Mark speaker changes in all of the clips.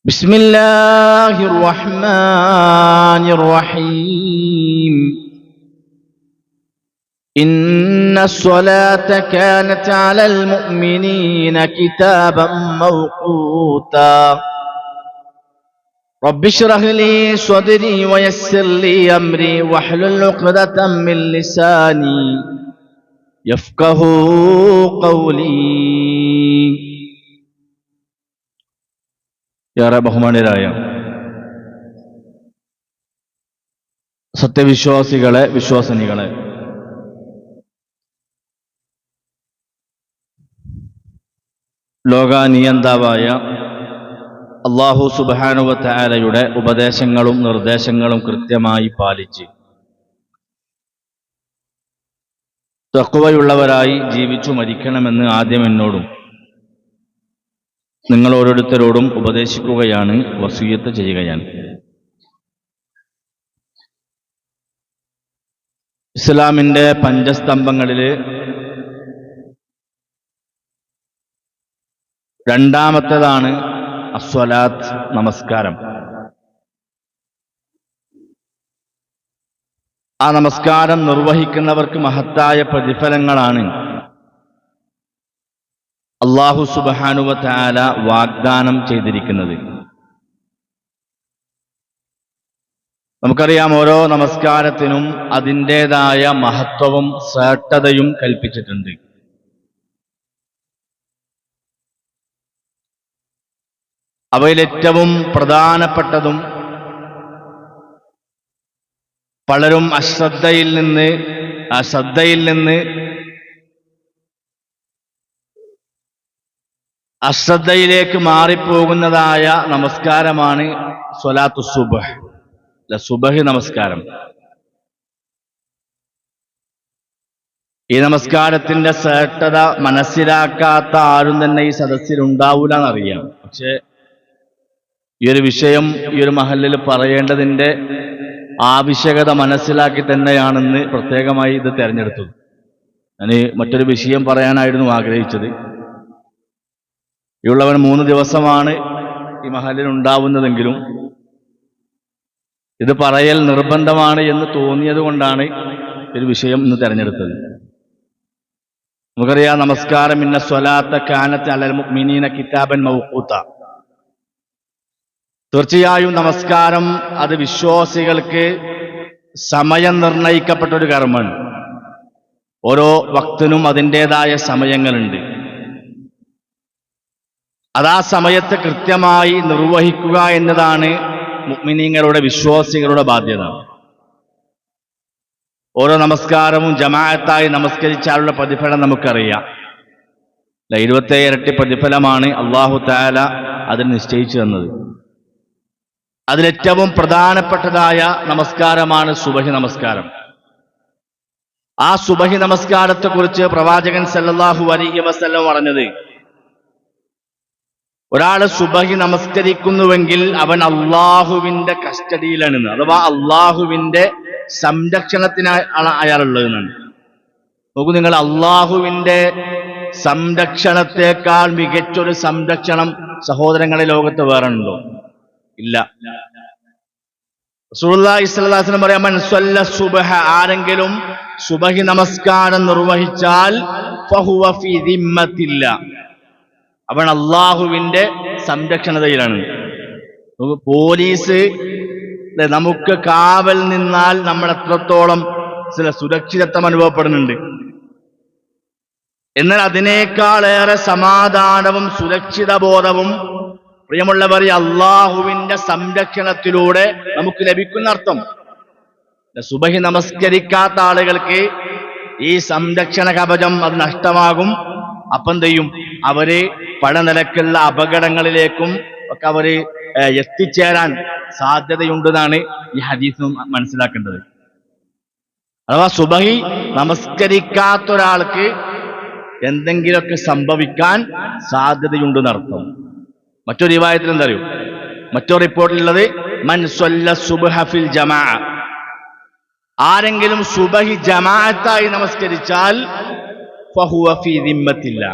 Speaker 1: بسم الله الرحمن الرحيم إن الصلاة كانت على المؤمنين كتابا موقوتا رب اشرح لي صدري ويسر لي أمري واحلل عقدة من لساني يفقهوا قولي. ഏറെ ബഹുമാന്യരായ സത്യവിശ്വാസികളെ, വിശ്വാസിനികളെ, ലോകാനിയന്താവായ അല്ലാഹു സുബ്ഹാനഹു വ തആലയുടെ ഉപദേശങ്ങളും നിർദ്ദേശങ്ങളും കൃത്യമായി പാലിച്ച് തഖ്വയുള്ളവരായി ജീവിച്ചു മരിക്കണമെന്ന് ആദ്യം എന്നോടും നിങ്ങൾ ഓരോരുത്തരോടും ഉപദേശിക്കുകയാണ്, വസിയ്യത്ത് ചെയ്യുകയാണ്. ഇസ്ലാമിന്റെ പഞ്ചസ്തംഭങ്ങളില് രണ്ടാമത്തേതാണ് അസ്വലാത്ത്, നമസ്കാരം. ആ നമസ്കാരം നിർവഹിക്കുന്നവർക്ക് മഹത്തായ പ്രതിഫലങ്ങളാണ് അല്ലാഹു സുബ്ഹാനഹു വ തആല വാഗ്ദാനം ചെയ്തിരിക്കുന്നത്. നമുക്കറിയാം, ഓരോ നമസ്കാരത്തിനും അതിൻ്റെതായ മഹത്വവും ശ്രേഷ്ഠതയും കൽപ്പിച്ചിട്ടുണ്ട്. അവയിലേറ്റവും പ്രധാനപ്പെട്ടതും പലരും അശ്രദ്ധയിൽ നിന്ന് അശ്രദ്ധയിലേക്ക് മാറിപ്പോകുന്നതായ നമസ്കാരമാണ് സ്വലാത്തു സുബ്ഹ്, സുബ്ഹ് നമസ്കാരം. ഈ നമസ്കാരത്തിന്റെ ശ്രേഷ്ഠത മനസ്സിലാക്കാത്ത ആരും തന്നെ ഈ സദസ്സിൽ ഉണ്ടാവൂല എന്നറിയാം. പക്ഷെ ഈ ഒരു വിഷയം ഈ ഒരു മഹല്ലിൽ പറയേണ്ടതിന്റെ ആവശ്യകത മനസ്സിലാക്കി തന്നെയാണെന്ന് പ്രത്യേകമായി ഇത് തെരഞ്ഞെടുത്തത്. ഞാൻ മറ്റൊരു വിഷയം പറയാനായിരുന്നു ആഗ്രഹിച്ചത്. ഉള്ളവൻ 3 ദിവസമാണ് ഈ മഹല്ലിൽ ഉണ്ടാവുന്നതെങ്കിലും ഇത് പറയൽ നിർബന്ധമാണ് എന്ന് തോന്നിയത് കൊണ്ടാണ് ഒരു വിഷയം ഇന്ന് തെരഞ്ഞെടുത്തത്. നമുക്കറിയാം, നമസ്കാരം ഇന്ന സ്വലാത്ത കാനത്ത് അലൽ മുഅ്മിനീന കിതാബൻ മൗഖൂത. തീർച്ചയായും നമസ്കാരം അത് വിശ്വാസികൾക്ക് സമയം നിർണയിക്കപ്പെട്ട ഒരു കർമ്മമാണ്. ഓരോ വക്തിനും അതിൻ്റെതായ സമയങ്ങളുണ്ട്. അതാ സമയത്ത് കൃത്യമായി നിർവഹിക്കുക എന്നതാണ് മുഅ്മിനീങ്ങളുടെ, വിശ്വാസികളുടെ ബാധ്യത. ഓരോ നമസ്കാരവും ജമാഅത്തായി നമസ്കരിച്ചാലുള്ള പ്രതിഫലം നമുക്കറിയാം. 27 ഇരട്ടി പ്രതിഫലമാണ് അല്ലാഹു തആല അതിൽ നിശ്ചയിച്ചു തന്നത്. അതിലേറ്റവും പ്രധാനപ്പെട്ടതായ നമസ്കാരമാണ് സുബഹി നമസ്കാരം. ആ സുബഹി നമസ്കാരത്തെക്കുറിച്ച് പ്രവാചകൻ സല്ലല്ലാഹു അലൈഹി വസല്ലം പറഞ്ഞത്, ഒരാൾ സുബഹി നമസ്കരിക്കുന്നുവെങ്കിൽ അവൻ അള്ളാഹുവിന്റെ കസ്റ്റഡിയിലാണെന്ന്, അഥവാ അള്ളാഹുവിന്റെ സംരക്ഷണത്തിനാണ് അയാളുള്ളതെന്നാണ്. നോക്കൂ നിങ്ങൾ, അള്ളാഹുവിന്റെ സംരക്ഷണത്തെക്കാൾ മികച്ചൊരു സംരക്ഷണം സഹോദരങ്ങളെ ലോകത്ത് വേറെ ഉണ്ടോ? ഇല്ല. റസൂലുള്ളാഹി സ്വല്ലല്ലാഹു അലൈഹി വസല്ലം പറയാം, മൻ സ്വല്ല സുബ്ഹ, ആരെങ്കിലും സുബഹി നമസ്കാരം നിർവഹിച്ചാൽ ഫഹുവ ഫീ ദിമ്മത്തില്ല, അവൻ അള്ളാഹുവിന്റെ സംരക്ഷണതയിലാണ്. പോലീസ് നമുക്ക് കാവൽ നിന്നാൽ നമ്മൾ എത്രത്തോളം ചില സുരക്ഷിതത്വം അനുഭവപ്പെടുന്നുണ്ട്. എന്നാൽ അതിനേക്കാളേറെ സമാധാനവും സുരക്ഷിത ബോധവും പ്രിയമുള്ളവർ അള്ളാഹുവിന്റെ സംരക്ഷണത്തിലൂടെ നമുക്ക് ലഭിക്കുന്ന അർത്ഥം. സുബഹി നമസ്കരിക്കാത്ത ആളുകൾക്ക് ഈ സംരക്ഷണ കവചം അത് നഷ്ടമാകും. അപ്പം എന്ത് ചെയ്യും? അവര് പല നിലക്കുള്ള അപകടങ്ങളിലേക്കും ഒക്കെ അവര് എത്തിച്ചേരാൻ സാധ്യതയുണ്ടെന്നാണ് ഈ ഹദീസ് മനസ്സിലാക്കേണ്ടത്. അഥവാ സുബഹി നമസ്കരിക്കാത്ത ഒരാൾക്ക് എന്തെങ്കിലുമൊക്കെ സംഭവിക്കാൻ സാധ്യതയുണ്ടെന്നർത്ഥം. മറ്റൊരു റിവായത്തിൽ എന്താ അറിയോ? മറ്റൊരു റിപ്പോർട്ടിലുള്ളത്, മൻ സ്വല്ല സുബ്ഹ ഫിൽ ജമാഅ, ആരെങ്കിലും സുബഹി ജമാഅത്തായി നമസ്കരിച്ചാൽ ഫഹുവ ഫീ ദിമ്മത്തില്ല,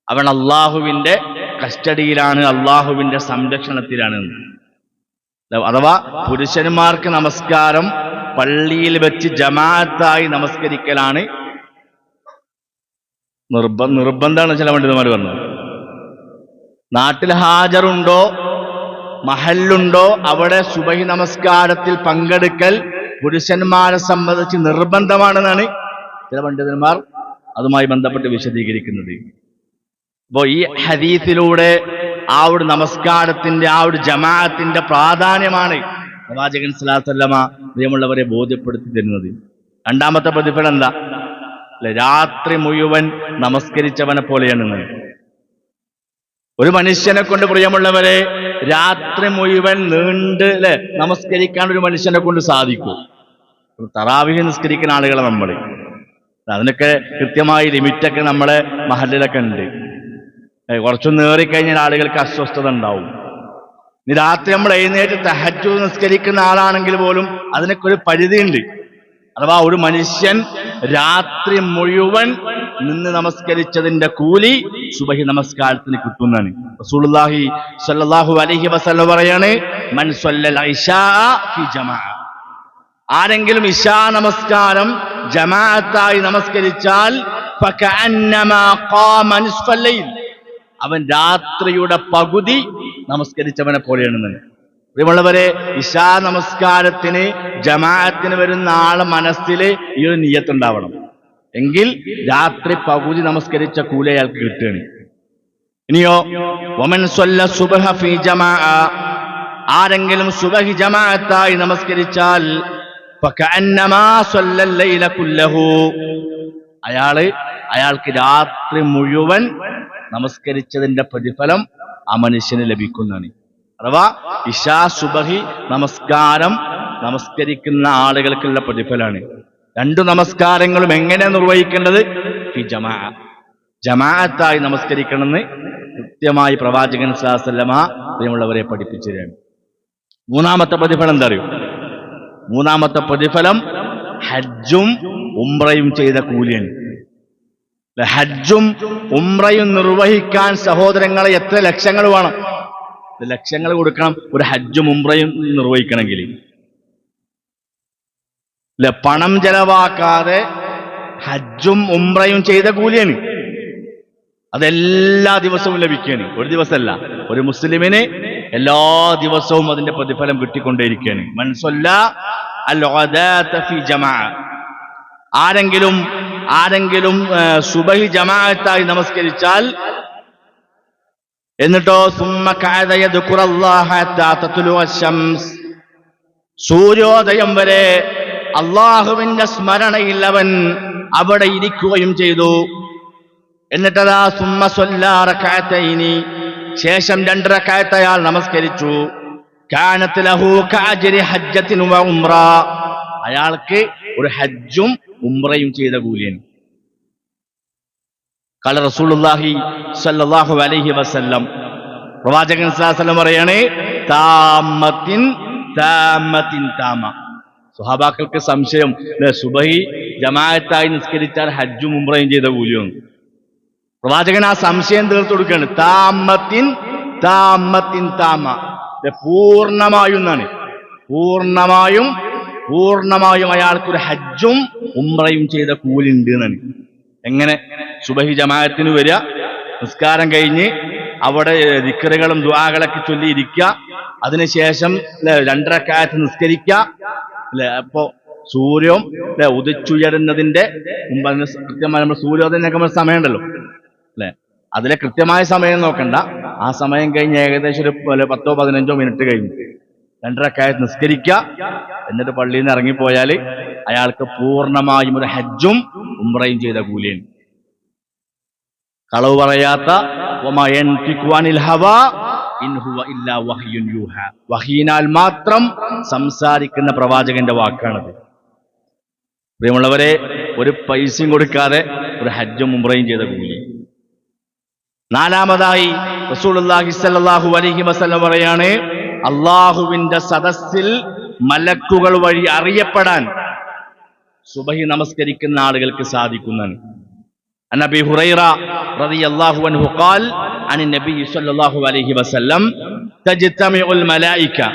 Speaker 1: അവൻ അള്ളാഹുവിന്റെ കസ്റ്റഡിയിലാണ്, അള്ളാഹുവിന്റെ സംരക്ഷണത്തിലാണ്. അഥവാ പുരുഷന്മാർക്ക് നമസ്കാരം പള്ളിയിൽ വെച്ച് ജമാഅത്തായി നമസ്കരിക്കലാണ് നിർബന്ധമാണ്. ചില പണ്ഡിതന്മാർ പറഞ്ഞു, നാട്ടിൽ ഹാജറുണ്ടോ മഹല്ലുണ്ടോ അവിടെ സുബഹി നമസ്കാരത്തിൽ പങ്കെടുക്കൽ പുരുഷന്മാരെ സംബന്ധിച്ച് നിർബന്ധമാണെന്നാണ് ചില പണ്ഡിതന്മാർ അതുമായി ബന്ധപ്പെട്ട് വിശദീകരിക്കുന്നത്. അപ്പോൾ ഈ ഹദീസിലൂടെ ആ ഒരു നമസ്കാരത്തിന്റെ ആ ഒരു ജമാഅത്തിന്റെ പ്രാധാന്യമാണ് പ്രവാചകൻ സ്വല്ലല്ലാഹു അലൈഹി വസല്ലമ പ്രിയമുള്ളവരെ ബോധ്യപ്പെടുത്തി തരുന്നത്. രണ്ടാമത്തെ പ്രതിഫലം എന്താ? രാത്രി മുഴുവൻ നമസ്കരിച്ചവനെ പോലെയാണെന്ന്. ഒരു മനുഷ്യനെ കൊണ്ട് പ്രിയമുള്ളവരെ രാത്രി മുഴുവൻ നീണ്ട് നമസ്കരിക്കാൻ ഒരു മനുഷ്യനെ കൊണ്ട് സാധിക്കും. തറാവീഹ് നിസ്കരിക്കുന്ന ആളുകളെ നമ്മൾ, അതിനൊക്കെ കൃത്യമായി ലിമിറ്റൊക്കെ നമ്മളെ മഹല്ലിലൊക്കെ ഉണ്ട്. കുറച്ചൊന്ന് ഏറിക്കഴിഞ്ഞാൽ ആളുകൾക്ക് അസ്വസ്ഥത ഉണ്ടാവും. ഇനി രാത്രി നമ്മൾ എഴുന്നേറ്റ് തഹജ്ജുദ് നിസ്കരിക്കുന്ന ആളാണെങ്കിൽ പോലും അതിനൊക്കെ ഒരു പരിധിയുണ്ട്. അഥവാ ഒരു മനുഷ്യൻ രാത്രി മുഴുവൻ നിന്ന് നമസ്കരിച്ചതിന്റെ കൂലി സുബഹി നമസ്കാരത്തിന് കിട്ടുന്നതാണ്. റസൂലുള്ളാഹി സ്വല്ലല്ലാഹു അലൈഹി വസല്ലം പറയാണ്, മൻ സ്വല്ലൽ ഇശാ ഫി ജമാഅ, ആരെങ്കിലും ഇശാ നമസ്കാരം ജമാഅത്തായി നമസ്കരിച്ചാൽ ഫകഅന്നമാ ഖാമ നിസ്ഫൽ ലൈൽ, അവൻ രാത്രിയുടെ പകുതി നമസ്കരിച്ചവനെ പോലെയാണെന്ന്. പ്രിയമുള്ളവരെ, ഇശാ നമസ്കാരത്തിന് ജമാഅത്തിന് വരുന്ന ആളെ മനസ്സിൽ ഈ ഒരു നിയ്യത്തുണ്ടാവണം. എങ്കിൽ രാത്രി പകുതി നമസ്കരിച്ച കൂലി അയാൾക്ക് കിട്ടുകയാണ്. ഇനിയോ വമൻ സ്വല്ല സുബ്ഹ ഫീ ജമാഅ, ആരെങ്കിലും സുബഹി ജമാഅത്തായി നമസ്കരിച്ചാൽ ഫകഅന്നമാ സ്വല്ലൽ ലൈല കുല്ലഹു, അയാൾക്ക് രാത്രി മുഴുവൻ നമസ്കരിച്ചതിന്റെ പ്രതിഫലം ആ മനുഷ്യന് ലഭിക്കുന്നതാണ്. അഥവാ ഇശാ സുബഹി നമസ്കാരം നമസ്കരിക്കുന്ന ആളുകൾക്കുള്ള പ്രതിഫലമാണ്. രണ്ടു നമസ്കാരങ്ങളും എങ്ങനെ നിർവഹിക്കേണ്ടത്? ഫി ജമാഅ, ജമാഅത്തായി നമസ്കരിക്കണമെന്ന് കൃത്യമായി പ്രവാചകൻ സ്വല്ലല്ലാഹു അലൈഹി വസല്ലമ പ്രിയമുള്ളവരെ പഠിപ്പിച്ചു തരാണ്. മൂന്നാമത്തെ പ്രതിഫലം എന്താ അറിയോ? മൂന്നാമത്തെ പ്രതിഫലം ഹജ്ജും ഉംറയും ചെയ്ത കൂലിയാണ്. ഹജ്ജും ഉംറയും നിർവഹിക്കാൻ സഹോദരങ്ങളെ എത്ര ലക്ഷങ്ങൾ വേണം? ലക്ഷങ്ങൾ കൊടുക്കണം ഒരു ഹജ്ജും ഉംറയും നിർവഹിക്കണമെങ്കിൽ. പണം ചെലവാക്കാതെ ഹജ്ജും ഉംറയും ചെയ്ത കൂലിയാണ്. അതെല്ലാ ദിവസവും ലഭിക്കുകയാണ്. ഒരു ദിവസമല്ല, ഒരു മുസ്ലിമിന് എല്ലാ ദിവസവും അതിന്റെ പ്രതിഫലം കിട്ടിക്കൊണ്ടേയിരിക്കുകയാണ്. മൻ സ്വല്ലാ അൽ ഗദാത ഫീ ജമാഅ, ആരെങ്കിലും സുബഹി ജമാഅത്തായി നമസ്കരിച്ചാൽ എന്നിട്ടോ സുമ്മ ഖഅദ യദ്കുറല്ലാഹ ഹത്താ തത്ലുഅ ശംസ്, സൂര്യോദയം വരെ അള്ളാഹുവിന്റെ സ്മരണയിൽ അവൻ അവിടെ ഇരിക്കുകയും ചെയ്തു. എന്നിട്ടതാ സുമ്മ സ്വല്ലാ റകഅതൈനി, ശേഷം 2 റകഅത്ത് അയാൾ നമസ്കരിച്ചു. കാനത് ലഹു കഅജ്രി ഹജ്ജത്തിൻ വ ഉംറ, അയാൾക്ക് ഒരു ഹജ്ജും ഉംറയും ചെയ്ത കൂലിയാണ്. ഖാല റസൂലുള്ളാഹി സ്വല്ലല്ലാഹു അലൈഹി വസല്ലം, പ്രവാചകൻ സ്വല്ലല്ലാഹു അലൈഹി വസല്ലം പറയാണ്, താമത്തിൻ താമത്തിൻ താമ. സ്വഹാബാക്കൾക്ക് സംശയം, സുബഹി ജമാഅത്തായി നിസ്കരിച്ചാൽ ഹജ്ജും ഉംറയും ചെയ്ത കൂലിയാണ്. പ്രവാചകൻ ആ സംശയം തീർത്തു കൊടുക്കുകയാണ്. താമത്തിൻ താമത്തിൻ താമ, പൂർണ്ണമായും എന്നാണ്. പൂർണ്ണമായും അയാൾക്കൊരു ഹജ്ജും ഉംറയും ചെയ്ത കൂലി ഉണ്ട് എന്നാണ്. എങ്ങനെ? സുബഹി ജമാഅത്തിന് വരിക, നിസ്കാരം കഴിഞ്ഞ് അവിടെ ദിക്റുകളും ദുആകളൊക്കെ ചൊല്ലി ഇരിക്കുക, അതിനുശേഷം 2 റകഅത്ത് നിസ്കരിക്കുക. അപ്പോ സൂര്യൻ ഉദിച്ചുയരുന്നതിന്റെ മുമ്പ് കൃത്യമായി നമ്മൾ സൂര്യോദയം സമയമുണ്ടല്ലോ അല്ലെ, അതിലെ കൃത്യമായ സമയം നോക്കണ്ട. ആ സമയം കഴിഞ്ഞ് ഏകദേശം ഒരു 10-15 മിനിറ്റ് കഴിഞ്ഞ് 2 റകഅത്ത് നിസ്കരിക്കുക, എന്നിട്ട് പള്ളിയിൽ നിന്ന് ഇറങ്ങിപ്പോയാൽ അയാൾക്ക് പൂർണ്ണമായും ഒരു ഹജ്ജും ഉംറയും ചെയ്ത കൂലിയാണ്. കളവ് പറയാത്ത, വഹീനാൽ മാത്രം സംസാരിക്കുന്ന പ്രവാചകന്റെ വാക്കാണത്. പ്രിയമുള്ളവരെ, ഒരു പൈസയും കൊടുക്കാതെ ഒരു ഹജ്ജും ഉംറയും ചെയ്ത കൂലി. നാലാമതായി റസൂലുള്ളാഹി സ്വല്ലല്ലാഹു അലൈഹി വസല്ലം പറയാണ്, അള്ളാഹുവിന്റെ സദസ്സിൽ മലക്കുകൾ വഴി അറിയപ്പെടാൻ സുബഹി നമസ്കരിക്കുന്ന ആളുകൾക്ക് സാധിക്കുന്നതാണ്. അൻ അബീ ഹുറൈറ റളിയല്ലാഹു അൻഹു ഖാൽ عن النبي صلى الله عليه وسلم تجتمع الملائكة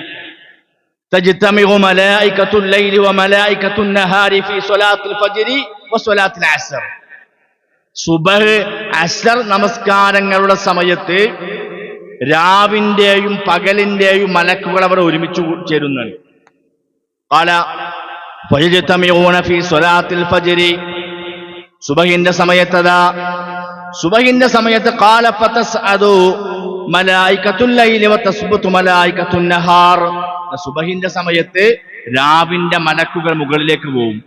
Speaker 1: تجتمع ملائكة الليل وملائكة النهار في صلاة الفجر وصلاة العصر. സുബഹ് അസ്ർ നമസ്കാരങ്ങളുടെ സമയത്ത് രാവിന്റെയും പകലിന്റെയും മലക്കുകൾ അവർ ഒരുമിച്ച് ചേരുന്നതാണ്. ഖാല ഫയജ്തമിഊന ഫീ സ്വലാത്തിൽ ഫജ്രി. സുബഹിന്റെ സമയത്ത് ഖാല ഫതസ്അദു മലായികത്തുൽ ലൈലി വതസ്ബുതു മലായികത്തുൻ നഹാർ. സുബഹിന്റെ സമയത്ത് രാവിന്റെ മലക്കുകൾ മുകളിലേക്ക് പോകും.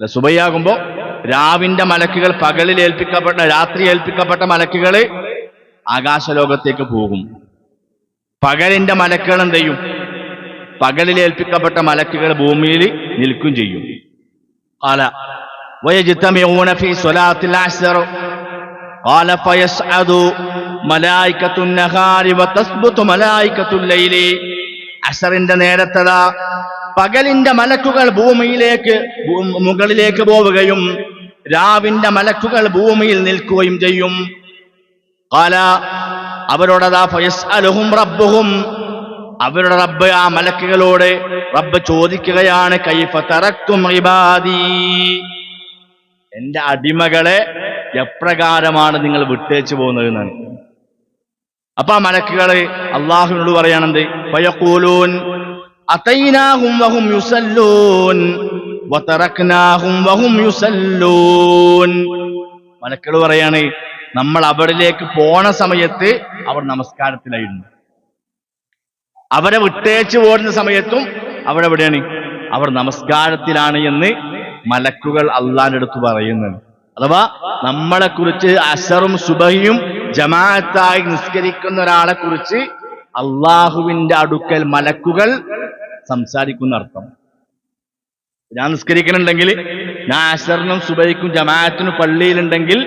Speaker 1: സുബഹിയാകുമ്പോ രാവിന്റെ മലക്കുകൾ രാത്രി ഏൽപ്പിക്കപ്പെട്ട മലക്കുകൾ ആകാശലോകത്തേക്ക് പോകും. പകലിന്റെ മലക്കുകൾ എന്ത് ചെയ്യും? പകലിൽ ഏൽപ്പിക്കപ്പെട്ട മലക്കുകൾ ഭൂമിയിൽ നിൽക്കും ചെയ്യും. ഖാല വയജ്തമിഊന ഫീ സ്വലാത്തിൽ അസ്ർ. ഖാല ഫയസ്അദു മലായികത്തുൻ നഹാരി വതസ്ബുതു മലായികത്തുൽ ലൈലി. അസ്റിന്റെ നേരത്തതാ പകലിന്റെ മലക്കുകൾ മുകളിലേക്ക് പോവുകയും രാവിന്റെ മലക്കുകൾ ഭൂമിയിൽ നിൽക്കുകയും ചെയ്യും. ഖാല അവരോടതാ ഫയസ്അലുഹും റബ്ബുഹും. അവരുടെ റബ്ബ് ആ മലക്കുകളോട് റബ്ബ് ചോദിക്കുകയാണ്, കൈഫ തറക്തും ഇബാദി, എന്റെ അടിമകളെ എപ്രകാരമാണ് നിങ്ങൾ വിട്ടേച്ചു പോകുന്നത് എന്നാണ്. അപ്പൊ ആ മലക്കുകള് അള്ളാഹുവിനോട് പറയാണെന്ത്? ഫയഖൂലൂൻ അതൈനാഹും വഹും യുസല്ലൂൻ വതറക്നാഹും വഹും യുസല്ലൂൻ. മലക്കുകൾ പറയാണ്, നമ്മൾ അവരിലേക്ക് പോണ സമയത്ത് അവർ നമസ്കാരത്തിലായിരുന്നു, അവരെ വിട്ടേച്ചു പോരുന്ന സമയത്തും അവരെവിടെയാണ്? അവർ നമസ്കാരത്തിലാണ് എന്ന് മലക്കുകൾ അള്ളാന്റെ അടുത്ത് പറയുന്നത്. അഥവാ നമ്മളെ കുറിച്ച് അസറും സുബഹിയും ജമാഅത്തായി നിസ്കരിക്കുന്ന ഒരാളെ കുറിച്ച് അള്ളാഹുവിന്റെ അടുക്കൽ മലക്കുകൾ സംസാരിക്കുന്ന അർത്ഥം. ഞാൻ നിസ്കരിക്കുന്നുണ്ടെങ്കിൽ, ഞാൻ അസറിനും സുബഹിക്കും ജമാഅത്തിനും പള്ളിയിലുണ്ടെങ്കിൽ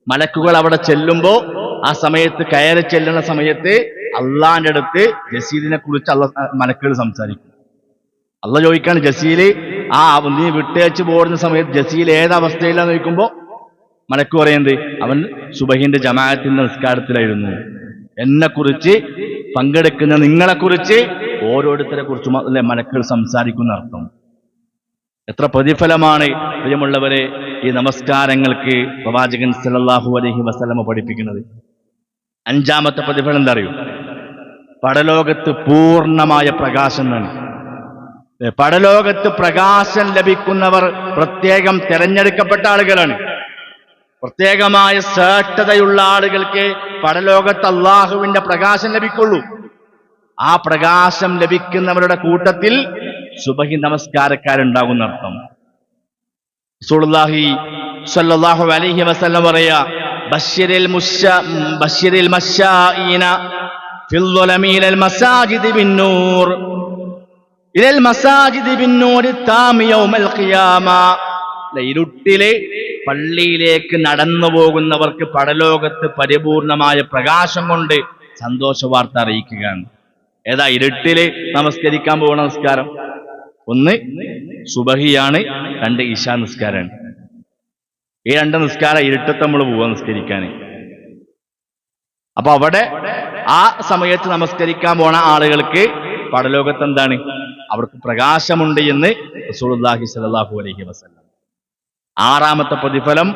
Speaker 1: മലക്കുകൾ അവിടെ ചെല്ലുമ്പോ ആ സമയത്ത് കയറി ചെല്ലുന്ന സമയത്ത് അള്ളാന്റെ അടുത്ത് ജസീലിനെ കുറിച്ച് മലക്കുകൾ സംസാരിക്കും. അള്ള ചോദിക്കാണ്, ജസീല് നീ വിട്ടേച്ച് പോരുന്ന സമയത്ത് ജസീൽ ഏതവസ്ഥയിലാന്ന് ചോദിക്കുമ്പോ മലക്ക് പറയുന്നത്, അവൻ സുബഹിന്റെ ജമാഅത്തിന്റെ നിസ്കാരത്തിലായിരുന്നു. എന്നെ കുറിച്ച് പങ്കെടുക്കുന്ന നിങ്ങളെ കുറിച്ച് ഓരോരുത്തരെ കുറിച്ചും അല്ലെ മലക്കുകൾ സംസാരിക്കുന്ന അർത്ഥം. എത്ര പ്രതിഫലമാണ് പ്രിയമുള്ളവരെ ഈ നമസ്കാരങ്ങൾക്ക് പ്രവാചകൻ സല്ലല്ലാഹു അലൈഹി വസല്ലമ പഠിപ്പിക്കുന്നത്. 5ാമത്തെ പ്രതിഫലം എന്താ അറിയൂ? പരലോകത്ത് പൂർണ്ണമായ പ്രകാശം എന്നാണ്. പരലോകത്ത് പ്രകാശം ലഭിക്കുന്നവർ പ്രത്യേകം തെരഞ്ഞെടുക്കപ്പെട്ട ആളുകളാണ്. പ്രത്യേകമായ ശ്രേഷ്ഠതയുള്ള ആളുകൾക്ക് പരലോകത്ത് അള്ളാഹുവിന്റെ പ്രകാശം ലഭിക്കുള്ളൂ. ആ പ്രകാശം ലഭിക്കുന്നവരുടെ കൂട്ടത്തിൽ സുബഹി നമസ്കാരക്കാരുണ്ടാകുന്ന അർത്ഥം. റസൂലുള്ളാഹി സ്വല്ലല്ലാഹു അലൈഹി വസല്ലം പറയാ, ബശ്ശിരിൽ മശാഈന ഫിൽ ളുലമി ഇലൽ മസാജിദി ബിന്നൂർ ഇലൽ മസാജിദി ബിന്നൂർ താമി യൗമൽ ഖിയാമ. ഇരുട്ടിലെ പള്ളിയിലേക്ക് നടന്നു പോകുന്നവർക്ക് പരലോകത്ത് പരിപൂർണമായ പ്രകാശം കൊണ്ട് സന്തോഷ വാർത്ത അറിയിക്കുകയാണ്. ഏതാ ഇരുട്ടില് നമസ്കരിക്കാൻ പോകുന്ന നിസ്കാരം? 1 സുബഹിയാണ്, 2 ഇശാ നിസ്കാരമാണ്. ഈ 2 നിസ്കാരം ഇരുട്ടത്ത് നമ്മൾ പോവാ നിസ്കരിക്കാൻ. അപ്പൊ അവിടെ ആ സമയത്ത് നമസ്കരിക്കാൻ പോണ ആളുകൾക്ക് പരലോകത്ത് എന്താണ്? അവർക്ക് പ്രകാശമുണ്ട് എന്ന് റസൂലുള്ളാഹി സ്വല്ലല്ലാഹു അലൈഹി വസല്ലം. 6ാമത്തെ പ്രതിഫലം,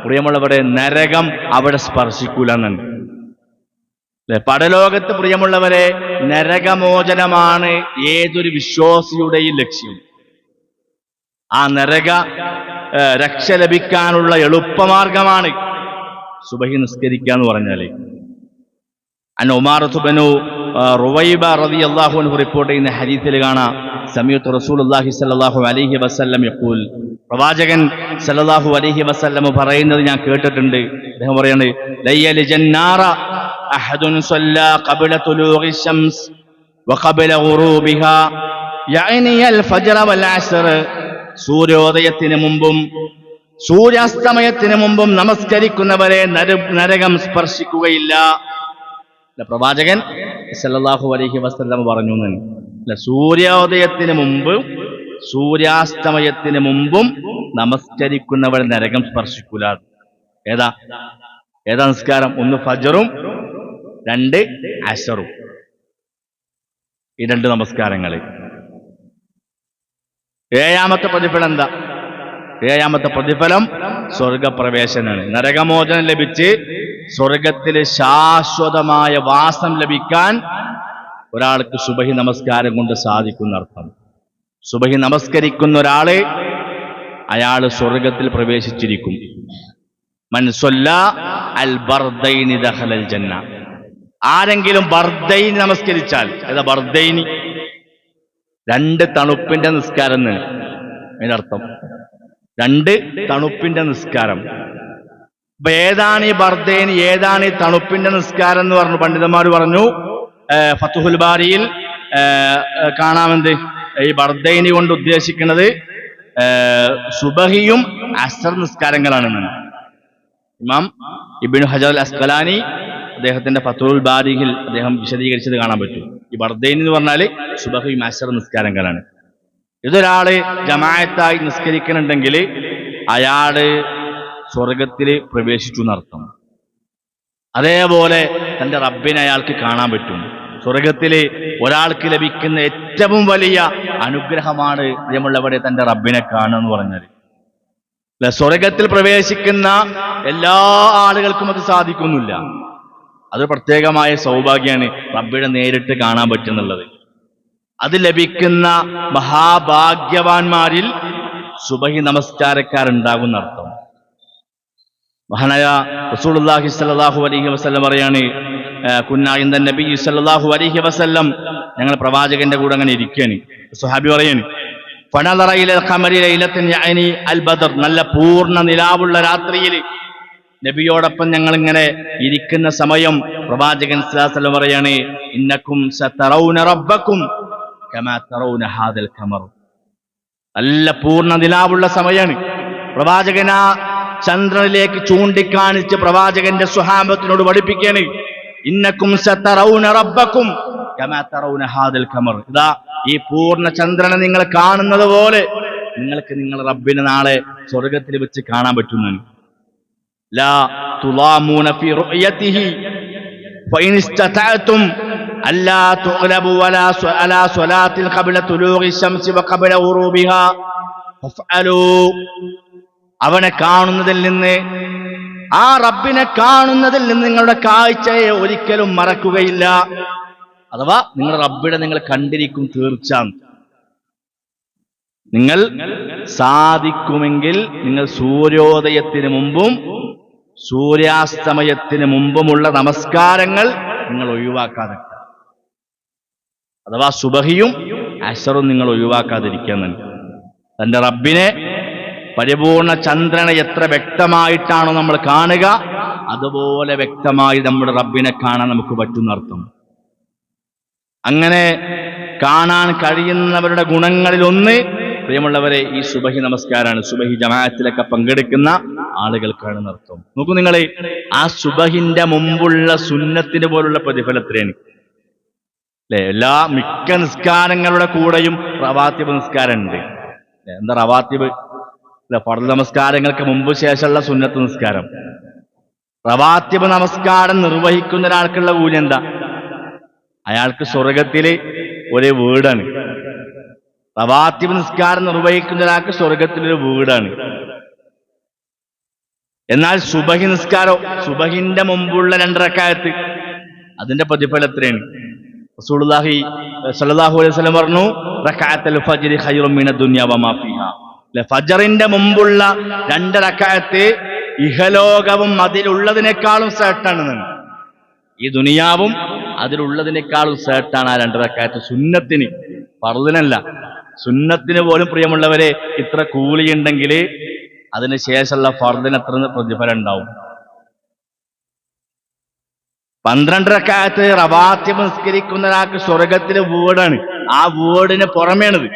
Speaker 1: പ്രിയമുള്ളവരെ, നരകം അവിടെ സ്പർശിക്കൂല എന്നുണ്ട്. പരലോകത്ത് പ്രിയമുള്ളവരെ നരകമോചനമാണ് ഏതൊരു വിശ്വാസിയുടെയും ലക്ഷ്യം. ആ നരക രക്ഷ ലഭിക്കാനുള്ള എളുപ്പമാർഗമാണ് സുബഹി നിസ്കരിക്കുക എന്ന് പറഞ്ഞാല്. ഉമാറത്ത് ബനു റുവൈബ റളിയല്ലാഹു അൻഹു റിപ്പോർട്ട് ചെയ്യുന്ന ഹദീസിൽ കാണാം, സമീഅതു റസൂലുള്ളാഹി സ്വല്ലല്ലാഹു അലൈഹി വസല്ലം യഖൂൽ, പ്രവാചകൻ സല്ലല്ലാഹു അലൈഹി വസല്ലം പറയുന്നത് ഞാൻ കേട്ടിട്ടുണ്ട്. അദ്ദേഹം പറയുന്നത്, ലയ്യലി ജന്നാറ അഹദുൻ സല്ലാ ഖബ്ല തുലൂഇ ശംസ് വഖബ്ല ഗുറൂബിഹാ യഅനി അൽ ഫജ്ർ വൽ അസ്ർ. സൂര്യോദയത്തിന് മുമ്പും സൂര്യാസ്തമയത്തിന് മുമ്പും നമസ്കരിക്കുന്നവരെ നരകം സ്പർശിക്കുകയില്ല. പ്രവാചകൻ സല്ലല്ലാഹു അലൈഹി വസല്ലം പറഞ്ഞു. സൂര്യോദയത്തിന് മുമ്പും സൂര്യാസ്തമയത്തിന് മുമ്പും നമസ്കരിക്കുന്നവർ നരകം സ്പർശിക്കൂല. ഏതാ? ഏതാ നിസ്കാരം? ഒന്ന് ഫജറും, രണ്ട് അശറും. ഈ രണ്ട് നമസ്കാരങ്ങൾ. ഏഴാമത്തെ പ്രതിഫലം എന്താ? ഏഴാമത്തെ പ്രതിഫലം സ്വർഗപ്രവേശനാണ്. നരകമോചനം ലഭിച്ച് സ്വർഗത്തിൽ ശാശ്വതമായ വാസം ലഭിക്കാൻ ഒരാൾക്ക് സുബഹി നമസ്കാരം കൊണ്ട് സാധിക്കുന്ന അർത്ഥം. സുബഹി നമസ്കരിക്കുന്ന ഒരാള് അയാൾ സ്വർഗത്തിൽ പ്രവേശിച്ചിരിക്കും. മൻ സ്വല്ലാ അൽ ബർദൈനി ദഖലൽ ജന്ന. ആരെങ്കിലും ബർദൈനി നമസ്കരിച്ചാൽ, ഏതാ ബർദൈനി? രണ്ട് തണുപ്പിന്റെ നിസ്കാരം എന്നാണ് അതിന്റെ അർത്ഥം. രണ്ട് തണുപ്പിന്റെ നിസ്കാരം. അപ്പൊ ഏതാണ് ഈ ബർദൈനി, ഏതാണ് ഈ തണുപ്പിന്റെ നിസ്കാരം എന്ന് പറഞ്ഞു പണ്ഡിതന്മാർ പറഞ്ഞു. ഫതുഹുൽ ബാരിയിൽ കാണാമെന്ത് ഈ ബർദൈനി കൊണ്ട് ഉദ്ദേശിക്കുന്നത് സുബഹിയും അസ്ർ നിസ്കാരങ്ങളാണെന്നാണ്. ഇമാം ഇബ്നു ഹജർ അൽ അസ്ഖലാനി അദ്ദേഹത്തിന്റെ ഫതുഹുൽ ബാരിയിൽ അദ്ദേഹം വിശദീകരിച്ചത് കാണാൻ പറ്റും. ഈ ബർദൈനി എന്ന് പറഞ്ഞാൽ സുബഹിയും അസ്ർ നിസ്കാരങ്ങളാണ്. ഇതൊരാള് ജമാഅത്തായി നിസ്കരിക്കുന്നുണ്ടെങ്കിൽ അയാള് സ്വർഗത്തിൽ പ്രവേശിച്ചു എന്നർത്ഥം. അതേപോലെ തന്റെ റബ്ബിനെ അയാൾക്ക് കാണാൻ പറ്റും. സ്വർഗത്തിൽ ഒരാൾക്ക് ലഭിക്കുന്ന ഏറ്റവും വലിയ അനുഗ്രഹമാണ് പ്രിയമുള്ളവരെ തന്റെ റബ്ബിനെ കാണുക എന്ന് പറഞ്ഞാൽ. സ്വർഗത്തിൽ പ്രവേശിക്കുന്ന എല്ലാ ആളുകൾക്കും അത് സാധിക്കുന്നില്ല. അത് പ്രത്യേകമായ സൗഭാഗ്യമാണ് റബ്ബിനെ നേരിട്ട് കാണാൻ പറ്റുന്നുള്ളത്. അത് ലഭിക്കുന്ന മഹാഭാഗ്യവാന്മാരിൽ സുബഹി നമസ്കാരക്കാരുണ്ടാകുന്ന അർത്ഥം. മഹാനായ റസൂലുള്ളാഹി സ്വല്ലല്ലാഹു അലൈഹി വസല്ലം പറയാണ്, കുന്നാ ഇൻദ നബി സ്വല്ലല്ലാഹു അലൈഹി വസല്ലം, ഞങ്ങൾ പ്രവാചകന്റെ കൂടെ അങ്ങനെ ഇരിക്കുകയാണ്. സ്വഹാബി പറയാണ്, ഫനദറ ഇലൽ ഖമരി ലൈലത്തൻ യഅനി അൽ ബദർ. നല്ല പൂർണ്ണ നിലാവുള്ള രാത്രിയിൽ നബിയോടൊപ്പം ഞങ്ങൾ ഇങ്ങനെ ഇരിക്കുന്ന സമയം പ്രവാചകൻ സ്വല്ലല്ലാഹു അലൈഹി വസല്ലം പറയാണ്, ഇന്നക്കും സതറൗന റബ്ബക്കും കമാ തറൗന ഹാദൽ ഖമർ. നല്ല പൂർണ്ണ നിലാവുള്ള സമയമാണ്. പ്രവാചകൻ ആ ചന്ദ്രനിലേക്ക് ചൂണ്ടിക്കാണിച്ച് പ്രവാചകന്റെ സ്വഹാബത്തിനോട് പഠിപ്പിക്കുകയാണ്, ഇന്നക്കും സതറൗന റബ്ബക്കും കമാ തറൗന ഹാദൽ ഖമർ. ഇതാ ഈ പൂർണ്ണ ചന്ദ്രനെ നിങ്ങൾ കാണുന്നത് പോലെ നിങ്ങൾക്ക് നിങ്ങളുടെ റബ്ബിനെ നാളെ സ്വർഗത്തിൽ വെച്ച് കാണാൻ പറ്റുന്നതാണ്. ലാ തുളാമൂന ഫീ റുഅയതിഹി ഫഇൻ ഇസ്തതഅതും അല്ലാ തുഗ്ലബു അലാ സ്വലാത്തിൽ ഖബ്ല തുലൂഇ ശംസി വഖബ്ല ഗുറൂബിഹാ ഫഫഅലൂ. അവനെ കാണുന്നതിൽ നിന്ന്, ആ റബ്ബിനെ കാണുന്നതിൽ നിന്ന് നിങ്ങളുടെ കാഴ്ചയെ ഒരിക്കലും മറക്കുകയില്ല. അഥവാ നിങ്ങളുടെ റബ്ബിനെ നിങ്ങൾ കണ്ടിരിക്കും തീർച്ച. നിങ്ങൾ സാധിക്കുമെങ്കിൽ നിങ്ങൾ സൂര്യോദയത്തിന് മുമ്പും സൂര്യാസ്തമയത്തിന് മുമ്പുമുള്ള നമസ്കാരങ്ങൾ നിങ്ങൾ ഒഴിവാക്കാതെ, അഥവാ സുബഹിയും അശറും നിങ്ങൾ ഒഴിവാക്കാതിരിക്കുന്നുണ്ട്. തന്റെ റബ്ബിനെ, പരിപൂർണ ചന്ദ്രനെ എത്ര വ്യക്തമായിട്ടാണോ നമ്മൾ കാണുക, അതുപോലെ വ്യക്തമായി നമ്മുടെ റബ്ബിനെ കാണാൻ നമുക്ക് പറ്റുന്നർത്ഥം. അങ്ങനെ കാണാൻ കഴിയുന്നവരുടെ ഗുണങ്ങളിൽ ഒന്ന്, പ്രിയമുള്ളവരെ, ഈ സുബഹി നമസ്കാരമാണ്. സുബഹി ജമാഅത്തിലൊക്കെ പങ്കെടുക്കുന്ന ആളുകൾക്കാണ് അർത്ഥം. നോക്കൂ നിങ്ങൾ, ആ സുബഹിന്റെ മുമ്പുള്ള സുന്നത്തിന് പോലുള്ള പ്രതിഫലത്തിലാണ് അല്ലെ. മിക്ക നിസ്കാരങ്ങളുടെ കൂടെയും റവാത്തിബ് നിസ്കാരം ഉണ്ട്. എന്താ റവാത്തിബ്? ഫർദ് നമസ്കാരങ്ങൾക്ക് മുമ്പ് ശേഷമുള്ള സുന്നത്ത് നിസ്കാരം. റവാത്തിബ് നമസ്കാരം നിർവഹിക്കുന്ന ഒരാൾക്കുള്ള കൂലി എന്താ? അയാൾക്ക് സ്വർഗത്തില് ഒരു വീടാണ്. റവാത്തിബ് നിസ്കാരം നിർവഹിക്കുന്ന ഒരാൾക്ക് സ്വർഗത്തിലൊരു വീടാണ്. എന്നാൽ സുബഹി നിസ്കാരം, സുബഹിന്റെ മുമ്പുള്ള 2 റക്അത്ത്, അതിന്റെ പ്രതിഫലം എത്രയാണ്? റസൂലുള്ളാഹി സ്വല്ലല്ലാഹു അലൈഹി വസല്ലം പറഞ്ഞു, റക്അത്തുൽ ഫജ്രി ഖൈറും മിനദ് ദുനിയ വമാ ഫീഹാ. ഫജറിന്റെ മുമ്പുള്ള 2 റക്അത്ത് ഇഹലോകവും അതിലുള്ളതിനേക്കാളും ശ്രേഷ്ഠാണെന്നാണ്. ഈ ദുനിയാവും അതിലുള്ളതിനേക്കാളും ശ്രേഷ്ഠാണ് ആ 2 റക്അത്ത്. സുന്നത്തിന്, ഫർദിനല്ല, സുന്നത്തിന് പോലും പ്രിയമുള്ളവരെ ഇത്ര കൂലിയുണ്ടെങ്കിൽ അതിന് ശേഷമുള്ള ഫർദിന് എത്ര പ്രതിഫലം ഉണ്ടാവും? 12 റക്അത്ത് റവാത്തിബ് നിസ്കരിക്കുന്ന ഒരാൾക്ക് സ്വർഗത്തിലെ വീടാണ്. ആ വീടിന് പുറമേണത്.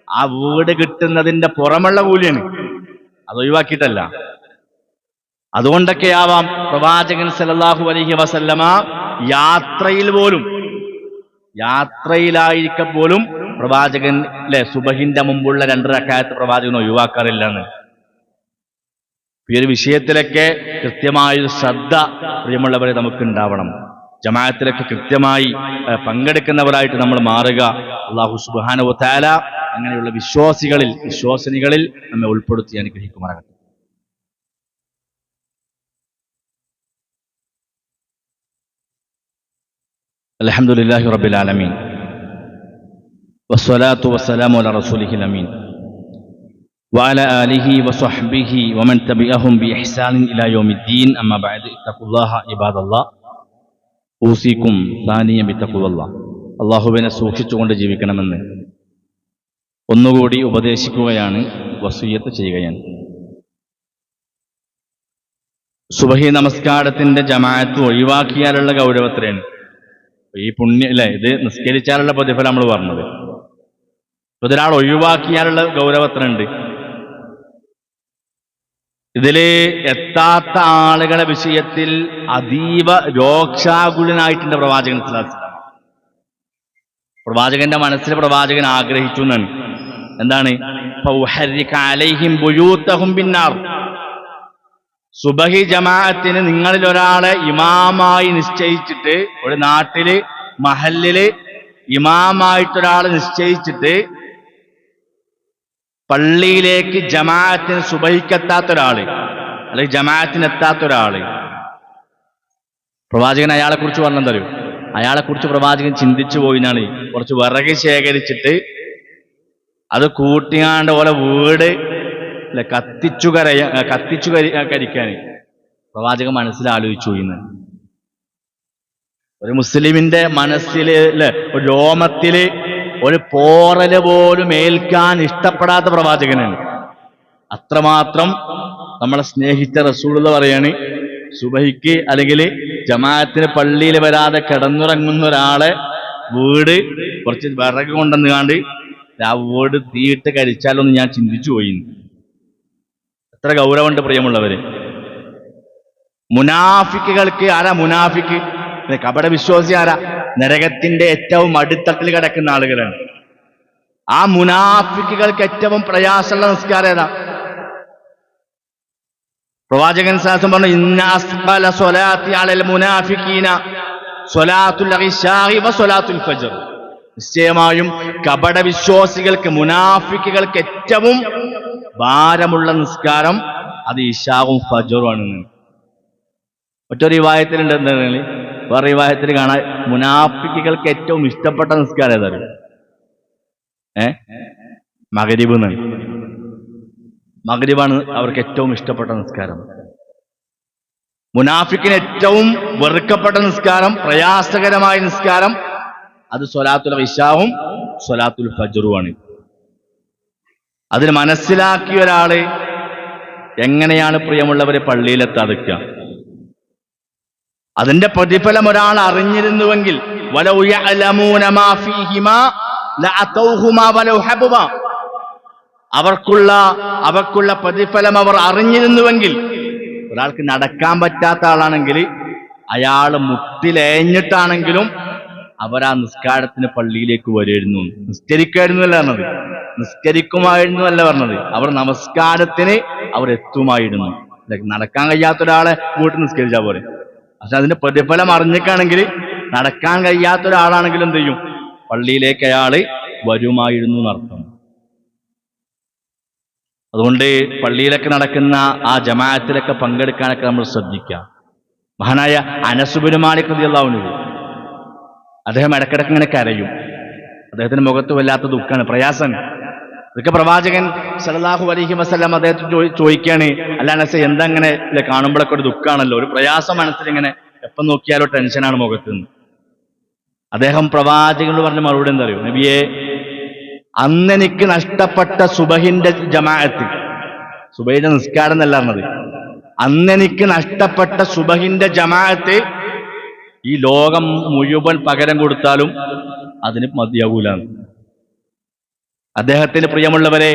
Speaker 1: ആ വീട് കിട്ടുന്നതിന്റെ പുറമുള്ള കൂലിയാണ്, അത് ഒഴിവാക്കിയിട്ടല്ല. അതുകൊണ്ടൊക്കെ ആവാം പ്രവാചകൻ സല്ലല്ലാഹു അലൈഹി വസല്ലമ യാത്രയിലായിരിക്കെ പോലും പ്രവാചകൻ സുബഹിന്റെ മുമ്പുള്ള 2 റക്അത്ത് പ്രവാചകൻ ഒഴിവാക്കാറില്ല എന്ന്. ഈ ഒരു വിഷയത്തിലൊക്കെ കൃത്യമായൊരു ശ്രദ്ധ പ്രിയമുള്ളവരെ നമുക്കുണ്ടാവണം. ജമാഅത്തിലൊക്കെ കൃത്യമായി പങ്കെടുക്കുന്നവരായിട്ട് നമ്മൾ മാറുക. അല്ലാഹു സുബ്ഹാനഹു വ തആല അങ്ങനെയുള്ള വിശ്വാസിനികളിൽ നമ്മെ ഉൾപ്പെടുത്തി അനുഗ്രഹിക്കുമാറാകട്ടെ. അൽഹംദുലില്ലാഹി റബ്ബിൽ ആലമീൻ വസ്സലാത്തു വസ്സലാമു അലാ റസൂലിഹിൽ അമീൻ വഅലാ ആലിഹി വസ്വഹ്ബിഹി വമൻ തബിഅഹും ബിഇഹ്സാനിൻ ഇലാ യൗമിദ്ദീൻ. അമ്മാ ബഅദ്. ഇത്തഖുല്ലാഹ ഇബാദല്ലാഹ്. ഊസിക്കും സാനിയ ബിത്തഖ്വല്ലാഹ്. അല്ലാഹുവിനെ സൂക്ഷിച്ചുകൊണ്ട് ജീവിക്കണമെന്ന് ഒന്നുകൂടി ഉപദേശിക്കുകയാണ്, വസിയ്യത്ത് ചെയ്യുകയാണ്. സുബഹി നമസ്കാരത്തിന്റെ ജമാഅത്ത് ഒഴിവാക്കിയാലുള്ള ഗൗരവത്തിലാണ് ഈ പുണ്യം അല്ലെ, ഇത് നിസ്കരിച്ചാലുള്ള പ്രതിഫലം നമ്മൾ പറഞ്ഞത്. ഒരാൾ ഒഴിവാക്കിയാലുള്ള ഗൗരവത്തിനുണ്ട്. ഇതില് എത്താത്ത ആളുകളെ വിഷയത്തിൽ അതീവ രോക്ഷാകുലനായിട്ടുണ്ട് പ്രവാചകൻ സ്വല്ലല്ലാഹു അലൈഹി വസല്ലം. പ്രവാചകന്റെ മനസ്സിൽ പ്രവാചകൻ ആഗ്രഹിച്ചു എന്നാണ്. എന്താണ്? ഫൗഹരിക അലൈഹിം ബുയൂതഹും ബിന്നാർ. സുബഹി ജമാഅത്തിന് നിങ്ങളിൽ ഒരാളെ ഇമാമായി നിശ്ചയിച്ചിട്ട്, ഒരു നാട്ടില് മഹല്ലില് ഇമാമായിട്ടൊരാളെ നിശ്ചയിച്ചിട്ട് പള്ളിയിലേക്ക് ജമാഅത്തിന് സുബഹിക്കെത്താത്ത ഒരാള് അല്ലെങ്കിൽ ജമാഅത്തിന് എത്താത്ത ഒരാള്, പ്രവാചകൻ അയാളെ കുറിച്ച് പറഞ്ഞെന്തറിയോ? അയാളെ കുറിച്ച് പ്രവാചകൻ ചിന്തിച്ചു പോയിനാണ്. കുറച്ച് വിറക് ശേഖരിച്ചിട്ട് അത് കൂട്ടിയാണ്ട് ഓരോ വീട് അല്ലെ കത്തിച്ചു കരിക്കാൻ പ്രവാചകൻ മനസ്സിലാലോചിച്ചു ഇന്ന്. ഒരു മുസ്ലിമിന്റെ മനസ്സില് അല്ലെ ഒരു രോമത്തില് ഒരു പോറല് പോലും ഏൽക്കാൻ ഇഷ്ടപ്പെടാത്ത പ്രവാചകനാണ്. അത്രമാത്രം നമ്മളെ സ്നേഹിച്ച റസൂലുള്ളാഹി പറയാണ്, സുബഹിക്ക് അല്ലെങ്കിൽ ജമാഅത്തിന് പള്ളിയിൽ വരാതെ കിടന്നുറങ്ങുന്ന ഒരാളെ വീട് കുറച്ച് വിറക് കൊണ്ടുവന്നുകാണ്ട് ആ വീട് തീയിട്ട് കഴിച്ചാലൊന്ന് ഞാൻ ചിന്തിച്ചു പോയി. എത്ര ഗൗരവമുണ്ട് പ്രിയമുള്ളവര്. മുനാഫിക്കുകൾക്ക് ആരാ മുനാഫിക്ക്? കപട വിശ്വാസി ആരാ? നരകത്തിന്റെ ഏറ്റവും അടിത്തട്ടിൽ കിടക്കുന്ന ആളുകളാണ്. ആ മുനാഫിക്കുകൾക്ക് ഏറ്റവും പ്രയാസമുള്ള നിസ്കാരം ഏതാ? പ്രവാചകൻ സാസം പറഞ്ഞു, ഇന്ന അസ്ഖല സ്വലാത്തി അലൽ മുനാഫിഖീന സ്വലാത്തുൽ ഇശാഇ വ സ്വലാത്തുൽ ഫജ്ർ. നിശ്ചയമായും കപട വിശ്വാസികൾക്ക്, മുനാഫിക്കുകൾക്ക് ഏറ്റവും ഭാരമുള്ള നിസ്കാരം അത് ഇശാവും ഫജ്റുമാണ്. മറ്റൊരു റിവായത്തിലുണ്ട്, എന്താണ് വേറെ റിവായത്തിൽ കാണാൻ, മുനാഫിക്കുകൾക്ക് ഏറ്റവും ഇഷ്ടപ്പെട്ട നിസ്കാരം ഏതാണ്? മഗ്രിബ് എന്നാണ്. മഗ്രിബാണ് അവർക്ക് ഏറ്റവും ഇഷ്ടപ്പെട്ട നിസ്കാരം. മുനാഫിക്കിന് ഏറ്റവും വെറുക്കപ്പെട്ട നിസ്കാരം, പ്രയാസകരമായ നിസ്കാരം അത് സ്വലാത്തുൽ ഇശാവും സ്വലാത്തുൽ ഫജ്റുമാണ്. അതിന് മനസ്സിലാക്കിയ ഒരാള് എങ്ങനെയാണ് പ്രിയമുള്ളവരെ പള്ളിയിലെത്താതിക്കുക? അതിന്റെ പ്രതിഫലം ഒരാൾ അറിഞ്ഞിരുന്നുവെങ്കിൽ വലൗ യഅലമൂന മാ ഫീഹിമാ ലഅതൗഹുമാ വലൗ ഹബബ, അവർക്കുള്ള പ്രതിഫലം അവർ അറിഞ്ഞിരുന്നുവെങ്കിൽ, ഒരാൾക്ക് നടക്കാൻ പറ്റാത്ത ആളാണെങ്കിൽ അയാൾ മുട്ടിലേഞ്ഞിട്ടാണെങ്കിലും അവരാ നിസ്കാരത്തിന് പള്ളിയിലേക്ക് വരുമായിരുന്നു. നിസ്കരിക്കുമായിരുന്നു അല്ല പറഞ്ഞത്, നിസ്കരിക്കുമായിരുന്നു അല്ല പറഞ്ഞത്, അവർ നമസ്കാരത്തിന് അവർ എത്തുമായിരുന്നു. നടക്കാൻ കഴിയാത്ത ഒരാളെ വീട്ടിൽ നിസ്കരിച്ചാൽ പോലെ. പക്ഷെ അതിന്റെ പ്രതിഫലം അറിഞ്ഞിട്ടാണെങ്കിൽ, നടക്കാൻ കഴിയാത്ത ഒരാളാണെങ്കിൽ എന്ത് ചെയ്യും? പള്ളിയിലേക്ക് അയാള് വരുമായിരുന്നു എന്നർത്ഥം. അതുകൊണ്ട് പള്ളിയിലൊക്കെ നടക്കുന്ന ആ ജമാഅത്തിലൊക്കെ പങ്കെടുക്കാനൊക്കെ നമ്മൾ ശ്രദ്ധിക്കാം. മഹാനായ അനസ് ബിൻ മാലിക് റളിയല്ലാഹു അൻഹു, അദ്ദേഹം ഇടക്കിടക്ക് ഇങ്ങനെ കരയും. അദ്ദേഹത്തിന്റെ മുഖത്ത് വല്ലാത്ത ദുഃഖമാണ്, പ്രയാസമാണ്. ഇതൊക്കെ പ്രവാചകൻ സല്ലല്ലാഹു അലൈഹി വസല്ലം അദ്ദേഹത്തിന് ചോദിക്കുകയാണ്, അല്ല അനസ് എന്താ ഇങ്ങനെ കാണുമ്പോഴൊക്കെ ഒരു ദുഃഖാണല്ലോ, ഒരു പ്രയാസം മനസ്സിലിങ്ങനെ എപ്പം നോക്കിയാലോ ടെൻഷനാണ് മുഖത്ത് നിന്ന്. അദ്ദേഹം പ്രവാചകനോട് പറഞ്ഞ മറുപടി എന്താ അറിയോ? നബിയെ, അന്നെനിക്ക് നഷ്ടപ്പെട്ട സുബഹിന്റെ ജമാഅത്ത്, സുബഹിന്റെ നിസ്കാരം എന്നല്ല പറഞ്ഞത്, അന്നെനിക്ക് നഷ്ടപ്പെട്ട സുബഹിന്റെ ജമാഅത്ത് ഈ ലോകം മുഴുവൻ പകരം കൊടുത്താലും അതിന് മതിയാകൂല. അദ്ദേഹത്തിന് പ്രിയമുള്ളവരെ,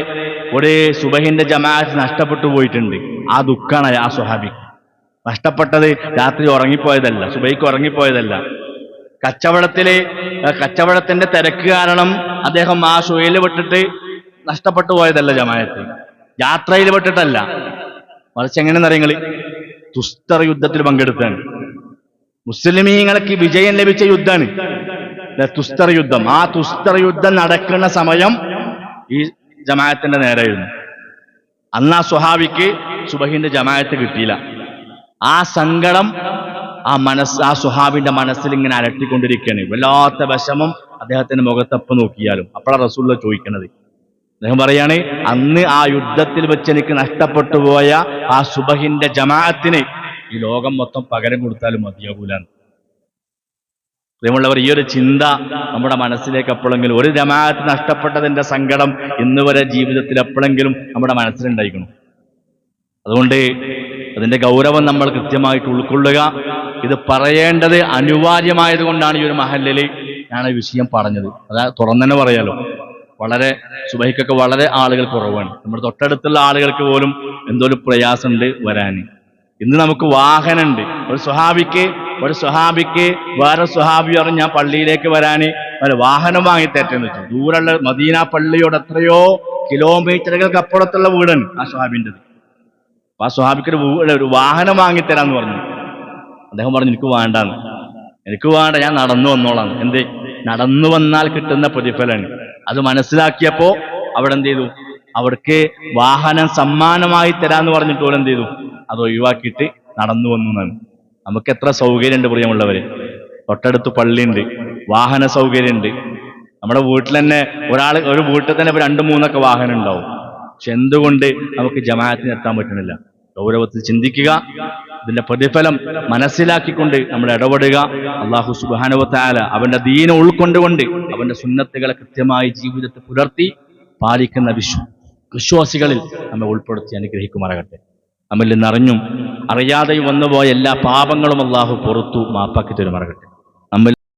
Speaker 1: ഒരു സുബഹിന്റെ ജമാഅത്ത് നഷ്ടപ്പെട്ടു പോയിട്ടുണ്ട്. ആ ദുഃഖാണ് ആ സ്വഹാബി. നഷ്ടപ്പെട്ടത് രാത്രി ഉറങ്ങിപ്പോയതല്ല, സുബഹിക്ക് ഉറങ്ങിപ്പോയതല്ല. കച്ചവടത്തിന്റെ തിരക്ക് കാരണം അദ്ദേഹം ആ ഷോയിൽ വിട്ടിട്ട് നഷ്ടപ്പെട്ടു പോയതല്ല ജമാഅത്ത്, യാത്രയിൽ വിട്ടിട്ടല്ല. മറിച്ച് എങ്ങനെയെന്നറിയങ്ങള് തുസ്തർ യുദ്ധത്തിൽ പങ്കെടുത്താണ്. മുസ്ലിമീങ്ങൾക്ക് വിജയം ലഭിച്ച യുദ്ധമാണ് തുസ്തർ യുദ്ധം. ആ തുസ്തർ യുദ്ധം നടക്കുന്ന സമയം ഈ ജമാഅത്തിന്റെ നേരെയായിരുന്നു. അന്ന് ആ സ്വഹാബിക്ക് സുബഹിന്റെ ജമാഅത്ത് കിട്ടിയില്ല. ആ സങ്കടം ആ സ്വഹാബിന്റെ മനസ്സിൽ ഇങ്ങനെ അലട്ടിക്കൊണ്ടിരിക്കുകയാണ്. വല്ലാത്ത വിഷമം അദ്ദേഹത്തിന്റെ മുഖത്തപ്പം നോക്കിയാലും. അപ്പോഴാണ് റസൂലുള്ള ചോദിക്കുന്നത്. അദ്ദേഹം പറയാണ്, അന്ന് ആ യുദ്ധത്തിൽ വെച്ച് എനിക്ക് നഷ്ടപ്പെട്ടു പോയ ആ സുബഹിന്റെ ജമാഅത്തിന് ഈ ലോകം മൊത്തം പകരം കൊടുത്താലും മതിയാകൂലാണ്. പ്രിയമുള്ളവർ, ഈ ഒരു ചിന്ത നമ്മുടെ മനസ്സിലേക്ക് എപ്പോഴെങ്കിലും, ഒരു ജമാഅത്ത് നഷ്ടപ്പെട്ടതിന്റെ സങ്കടം ഇന്ന് വരെ ജീവിതത്തിൽ എപ്പോഴെങ്കിലും നമ്മുടെ മനസ്സിലുണ്ടായിരിക്കണം. അതുകൊണ്ട് അതിന്റെ ഗൗരവം നമ്മൾ കൃത്യമായിട്ട് ഉൾക്കൊള്ളുക. ഇത് പറയേണ്ടത് അനിവാര്യമായത് കൊണ്ടാണ് ഈ ഒരു മഹല്ലിൽ ഞാൻ ഈ വിഷയം പറഞ്ഞത്. അതാ തുറന്നു തന്നെ പറയാലോ, വളരെ സുബഹിക്കൊക്കെ വളരെ ആളുകൾ കുറവാണ്. നമ്മുടെ തൊട്ടടുത്തുള്ള ആളുകൾക്ക് പോലും എന്തോലും പ്രയാസമുണ്ട് വരാൻ. ഇന്ന് നമുക്ക് വാഹനമുണ്ട്. ഒരു സ്വഹാബിക്ക് വേറെ സ്വഹാബി പറഞ്ഞു ഞാൻ പള്ളിയിലേക്ക് വരാൻ വാഹനം വാങ്ങിത്തേറ്റെന്ന് വെച്ചു. ദൂരമുള്ള മദീന പള്ളിയോട് എത്രയോ കിലോമീറ്ററുകൾക്ക് അപ്പുറത്തുള്ള വീടാണ് ആ സ്വഹാബിൻ്റെത്. അപ്പൊ ആ സ്വഹാബിക്ക് ഒരു വാഹനം വാങ്ങിത്തരാന്ന് പറഞ്ഞു. അദ്ദേഹം പറഞ്ഞു എനിക്ക് വേണ്ട, ഞാൻ നടന്നു വന്നോളാം. എന്തേ? നടന്നു വന്നാൽ കിട്ടുന്ന പ്രതിഫലമാണ്. അത് മനസ്സിലാക്കിയപ്പോ അവിടെ എന്ത് ചെയ്തു? അവർക്ക് വാഹനം സമ്മാനമായി തരാന്ന് പറഞ്ഞിട്ട് ഓരോ എന്ത് ചെയ്തു? അത് ഒഴിവാക്കിയിട്ട് നടന്നു വന്നു എന്നാണ്. നമുക്ക് എത്ര സൗകര്യമുണ്ട് പ്രിയമുള്ളവര്. തൊട്ടടുത്ത് പള്ളിയുണ്ട്, വാഹന സൗകര്യമുണ്ട്. നമ്മുടെ വീട്ടിൽ തന്നെ ഒരു വീട്ടിൽ തന്നെ 2-3 വാഹനം ഉണ്ടാവും. പക്ഷെ എന്തുകൊണ്ട് നമുക്ക് ജമാഅത്തിന് എത്താൻ പറ്റണില്ല? ഗൗരവത്തിൽ ചിന്തിക്കുക. ഇതിന്റെ പ്രതിഫലം മനസ്സിലാക്കിക്കൊണ്ട് നമ്മൾ ഇടപെടുക. അല്ലാഹു സുബ്ഹാനഹു വ തആല അവന്റെ ദീനെ ഉൾക്കൊണ്ടുകൊണ്ട് അവന്റെ സുന്നത്തുകളെ കൃത്യമായി ജീവിതത്തിൽ പുലർത്തി പാലിക്കുന്ന വിശ്വാസികളിൽ നമ്മെ ഉൾപ്പെടുത്തി അനുഗ്രഹിക്കുമാറാകട്ടെ. നമ്മിൽ നിന്ന് അറിഞ്ഞും അറിയാതെയും വന്നുപോയ എല്ലാ പാപങ്ങളും അല്ലാഹു പുറത്തു മാപ്പാക്കി തരുമാറാകട്ടെ.